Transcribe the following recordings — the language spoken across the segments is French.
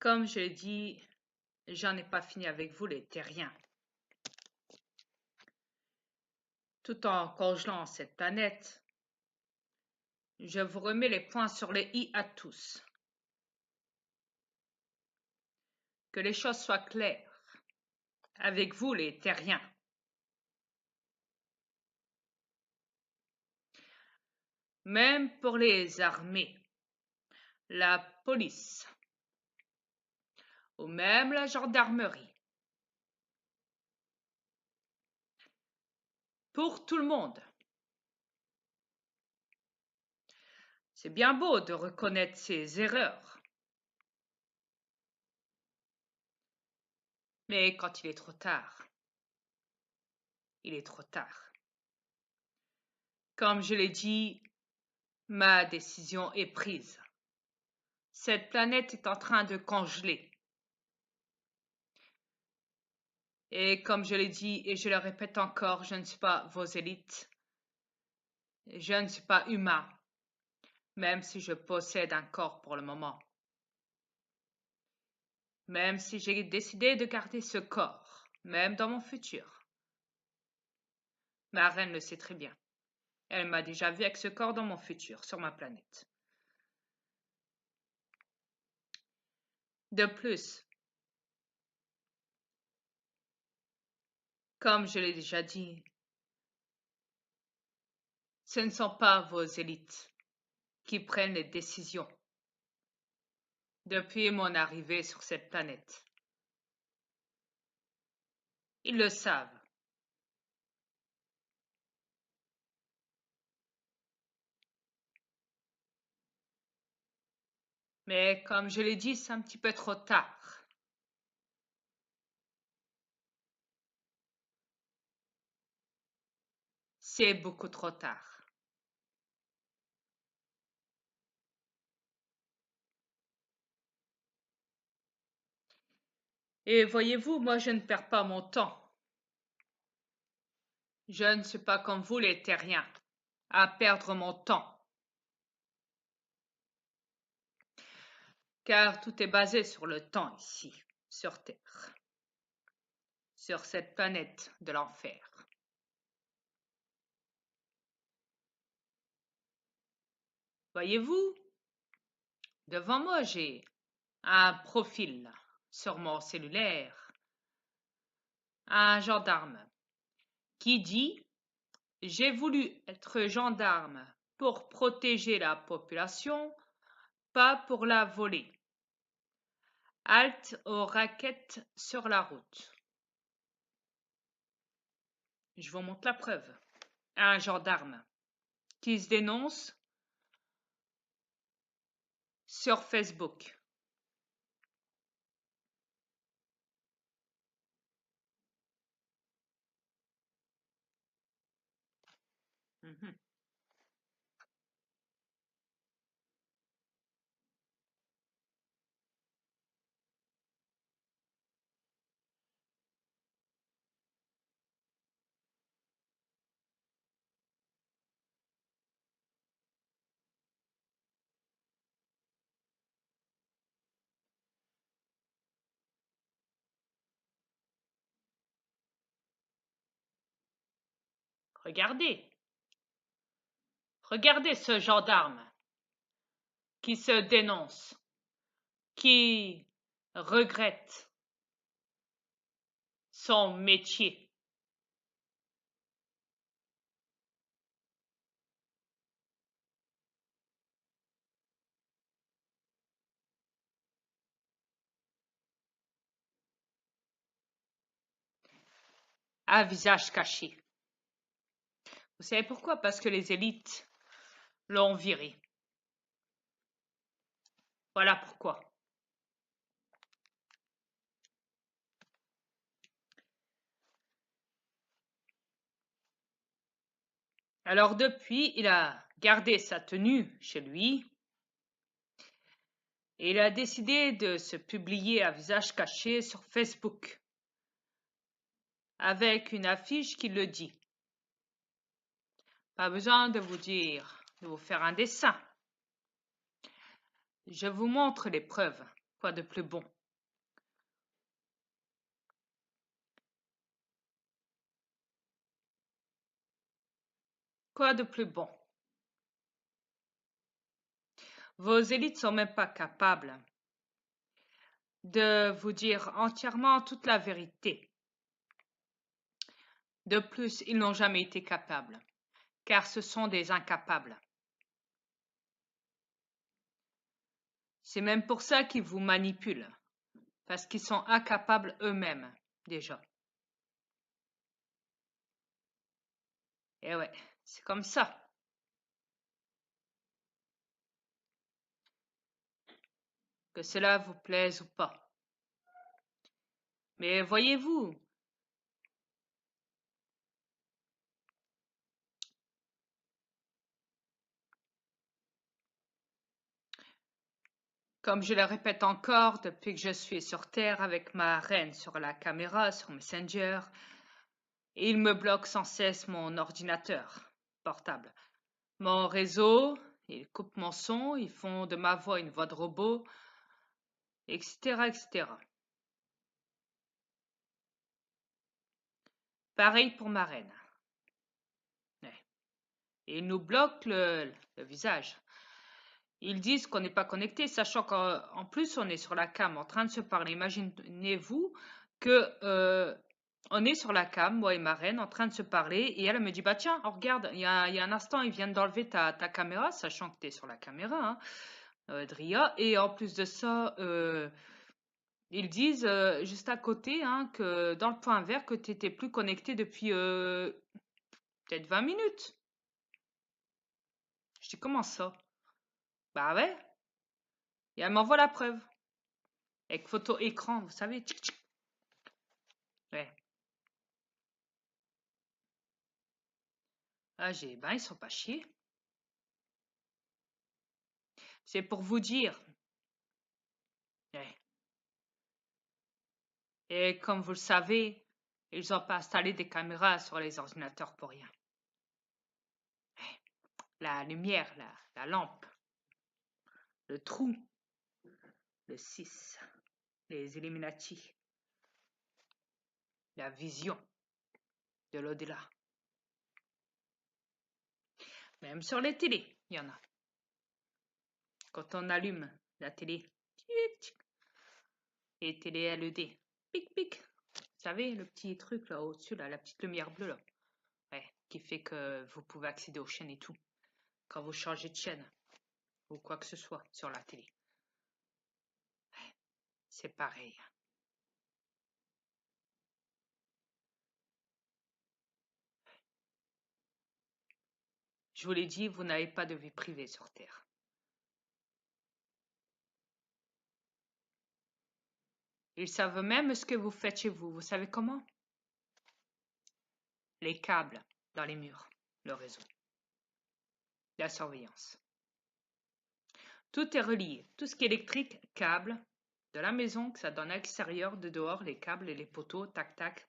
Comme je l'ai dit, j'en ai pas fini avec vous, les terriens. Tout en congelant cette planète, je vous remets les points sur les i à tous. Que les choses soient claires. Avec vous, les terriens. Même pour les armées, la police, ou même la gendarmerie. Pour tout le monde. C'est bien beau de reconnaître ses erreurs. Mais quand il est trop tard, il est trop tard. Comme je l'ai dit, ma décision est prise. Cette planète est en train de congeler. Et comme je l'ai dit et je le répète encore, je ne suis pas vos élites. Je ne suis pas humain, même si je possède un corps pour le moment. Même si j'ai décidé de garder ce corps, même dans mon futur. Ma reine le sait très bien. Elle m'a déjà vu avec ce corps dans mon futur, sur ma planète. De plus, comme je l'ai déjà dit, ce ne sont pas vos élites qui prennent les décisions depuis mon arrivée sur cette planète. Ils le savent. Mais comme je l'ai dit, c'est un petit peu trop tard. C'est beaucoup trop tard. Et voyez-vous, moi je ne perds pas mon temps. Je ne suis pas comme vous les terriens, à perdre mon temps. Car tout est basé sur le temps ici, sur Terre. Sur cette planète de l'enfer. Voyez-vous, devant moi j'ai un profil sur mon cellulaire, un gendarme qui dit « J'ai voulu être gendarme pour protéger la population, pas pour la voler. Halte aux raquettes sur la route. » Je vous montre la preuve. Un gendarme qui se dénonce sur Facebook. Mhm. Regardez. Regardez ce gendarme qui se dénonce, qui regrette son métier. À visage caché. Vous savez pourquoi? Parce que les élites l'ont viré. Voilà pourquoi. Alors depuis, il a gardé sa tenue chez lui et il a décidé de se publier à visage caché sur Facebook avec une affiche qui le dit. Pas besoin de vous dire, de vous faire un dessin. Je vous montre les preuves Quoi de plus bon? Quoi de plus bon? Vos élites sont même pas capables de vous dire entièrement toute la vérité. De plus, ils n'ont jamais été capables, car ce sont des incapables. C'est même pour ça qu'ils vous manipulent, parce qu'ils sont incapables eux-mêmes, déjà. Et ouais, c'est comme ça. Que cela vous plaise ou pas. Mais voyez-vous, comme je le répète encore depuis que je suis sur Terre avec ma reine sur la caméra, sur Messenger, il me bloque sans cesse mon ordinateur portable. Mon réseau, ils coupent mon son, ils font de ma voix une voix de robot, etc., etc. Pareil pour ma reine. Ouais. Ils nous bloquent le visage. Ils disent qu'on n'est pas connecté, sachant qu'en plus on est sur la cam en train de se parler. Imaginez-vous que on est sur la cam, moi et ma reine, en train de se parler, et elle me dit, bah tiens, oh, regarde, il y a un instant, ils viennent d'enlever ta caméra, sachant que tu es sur la caméra, hein, Dria, et en plus de ça, ils disent juste à côté, hein, que dans le point vert, que tu n'étais plus connecté depuis peut-être 20 minutes. Je dis, comment ça? Bah ouais, et elle m'envoie la preuve. Avec photo écran, vous savez. Tchic, tchic. Ouais. Ah, ben, ils sont pas chiés. C'est pour vous dire. Ouais. Et comme vous le savez, ils n'ont pas installé des caméras sur les ordinateurs pour rien. Ouais. La lumière, la lampe, le trou, le 6, les Illuminati, la vision de l'au-delà. Même sur les télés, il y en a. Quand on allume la télé, et télé LED, pic pic. Vous savez, le petit truc là au-dessus, là, la petite lumière bleue là. Ouais, qui fait que vous pouvez accéder aux chaînes et tout. Quand vous changez de chaîne, ou quoi que ce soit sur la télé. Ouais, c'est pareil. Je vous l'ai dit, vous n'avez pas de vie privée sur Terre. Ils savent même ce que vous faites chez vous. Vous savez comment? Les câbles dans les murs, le réseau, la surveillance. Tout est relié. Tout ce qui est électrique, câble, de la maison, que ça donne à l'extérieur, de dehors, les câbles et les poteaux, tac tac.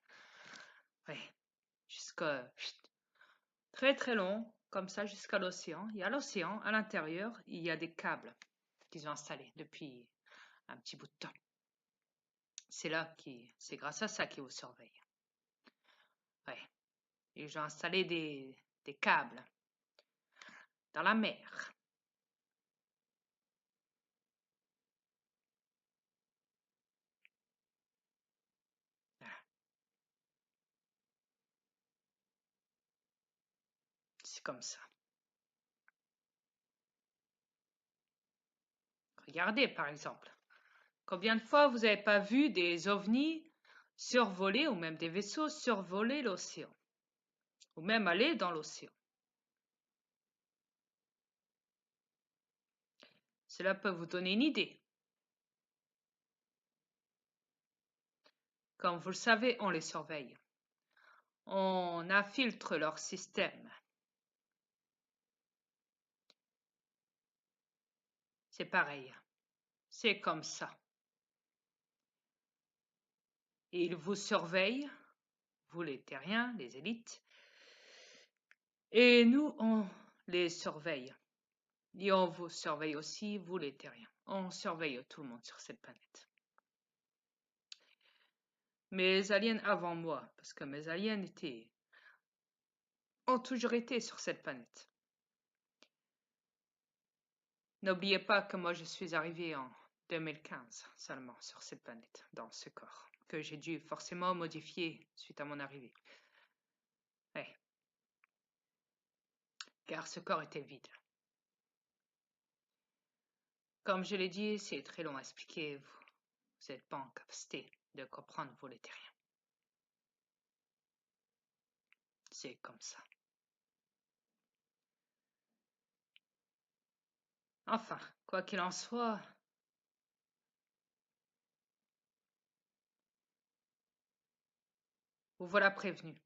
Ouais, jusqu'à très très long, comme ça jusqu'à l'océan. Il y a l'océan, à l'intérieur, il y a des câbles qu'ils ont installés depuis un petit bout de temps. C'est grâce à ça qu'ils vous surveillent. Ouais. Ils ont installé des câbles dans la mer. Voilà. C'est comme ça. Regardez par exemple. Combien de fois vous n'avez pas vu des ovnis survoler ou même des vaisseaux survoler l'océan ou même aller dans l'océan? Cela peut vous donner une idée. Comme vous le savez, on les surveille. On infiltre leur système. C'est pareil. C'est comme ça. Et ils vous surveillent, vous les terriens, les élites, et nous, on les surveille. Et on vous surveille aussi, vous les terriens. On surveille tout le monde sur cette planète. Mes aliens avant moi, parce que mes aliens ont toujours été sur cette planète. N'oubliez pas que moi je suis arrivé en 2015 seulement sur cette planète, dans ce corps, que j'ai dû forcément modifier suite à mon arrivée. Ouais. Car ce corps était vide. Comme je l'ai dit, c'est très long à expliquer. Vous n'êtes pas en capacité de comprendre, vous l'éthérien. C'est comme ça. Enfin, quoi qu'il en soit, vous voilà prévenu.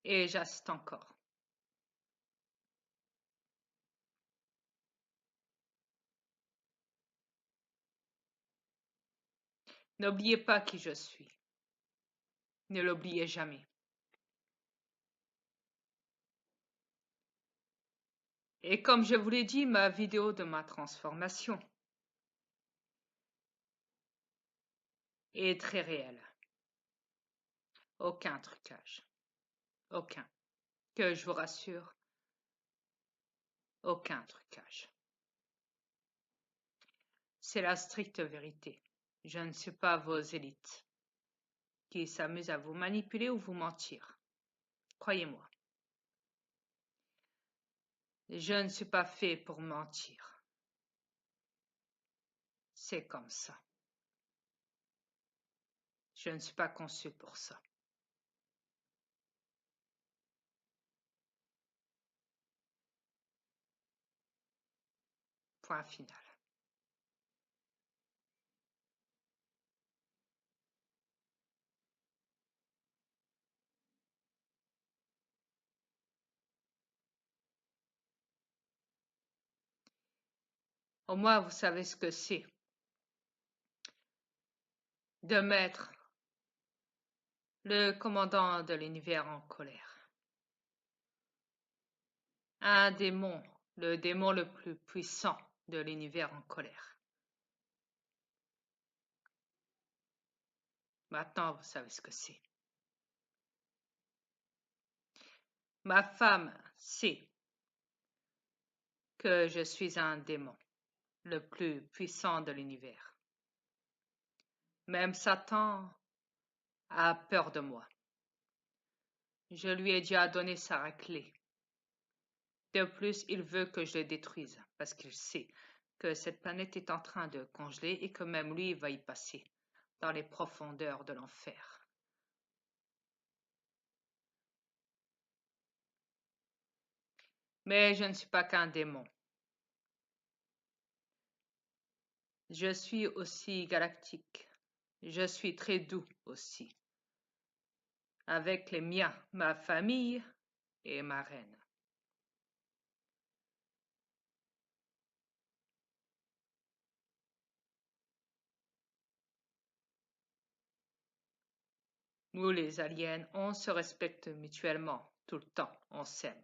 Et j'assiste encore. N'oubliez pas qui je suis. Ne l'oubliez jamais. Et comme je vous l'ai dit, ma vidéo de ma transformation est très réelle. Aucun trucage. Aucun. Que je vous rassure, aucun trucage. C'est la stricte vérité. Je ne suis pas vos élites qui s'amusent à vous manipuler ou vous mentir. Croyez-moi. Je ne suis pas fait pour mentir. C'est comme ça. Je ne suis pas conçu pour ça. Point final. Au moins, vous savez ce que c'est de mettre le commandant de l'univers en colère. Un démon, le démon le plus puissant de l'univers en colère. Maintenant, vous savez ce que c'est. Ma femme sait que je suis un démon, le plus puissant de l'univers. Même Satan a peur de moi. Je lui ai déjà donné sa raclée. De plus, il veut que je le détruise, parce qu'il sait que cette planète est en train de congeler et que même lui va y passer, dans les profondeurs de l'enfer. Mais je ne suis pas qu'un démon. Je suis aussi galactique. Je suis très doux aussi. Avec les miens, ma famille et ma reine. Nous, les aliens, on se respecte mutuellement, tout le temps, on s'aime.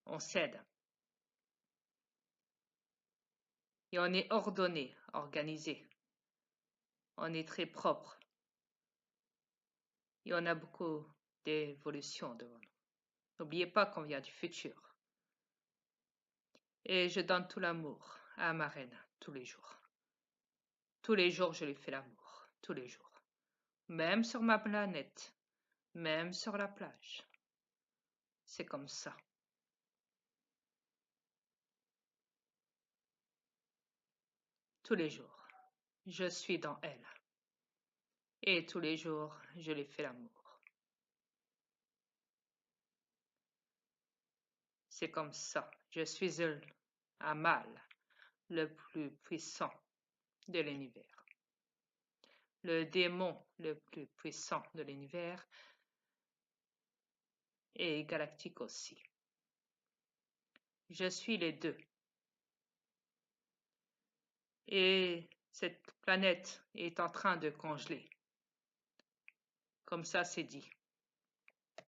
On s'aide. Et on est ordonné, organisé. On est très propre. Et on a beaucoup d'évolution devant nous. N'oubliez pas qu'on vient du futur. Et je donne tout l'amour à ma reine tous les jours. Tous les jours, je lui fais l'amour. Tous les jours. Même sur ma planète. Même sur la plage. C'est comme ça. Tous les jours. Je suis dans elle. Et tous les jours, je lui fais l'amour. C'est comme ça. Je suis un mâle, le plus puissant de l'univers. Le démon le plus puissant de l'univers et galactique aussi. Je suis les deux. Et cette planète est en train de congeler. Comme ça, c'est dit.